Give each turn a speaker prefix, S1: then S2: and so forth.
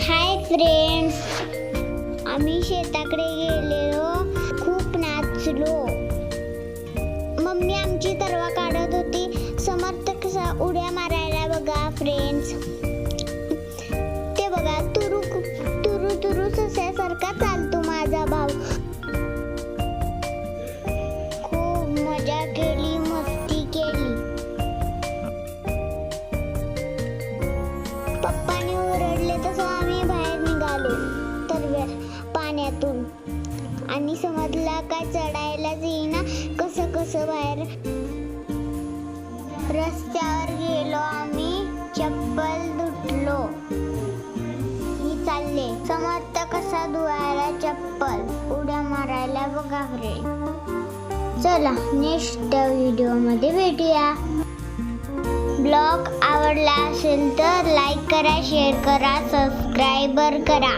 S1: Hi friends, आम्ही शेताकडे गेलेलो, खूप नाचलो. मम्मी आमची तरवा काढत होती. समर्थ कसा उड्या मारायला बघा फ्रेंड्स. ते बघा, तुरू तुरू तुरू सस्यासारखा चालतो माझा भाऊ. खूप मजा केली, मस्ती केली. पप्पाने ओरडले तसं आम्ही बाहेर निघालो तरव्या पाण्यातून. आणि समजला काय चढायलाच येईना, कसं कसं बाहेर रस्त्यावर गेलो आम्ही. चप्पल धुतलो. मी चालले. समर्थ कसा धुवायला चप्पल, उड्या मारायला बघा फ्रेंड. चला नेक्स्ट व्हिडिओमध्ये भेटूया. ब्लॉग आवडला असेल तर लाईक करा, शेअर करा, सबस्क्राईब करा.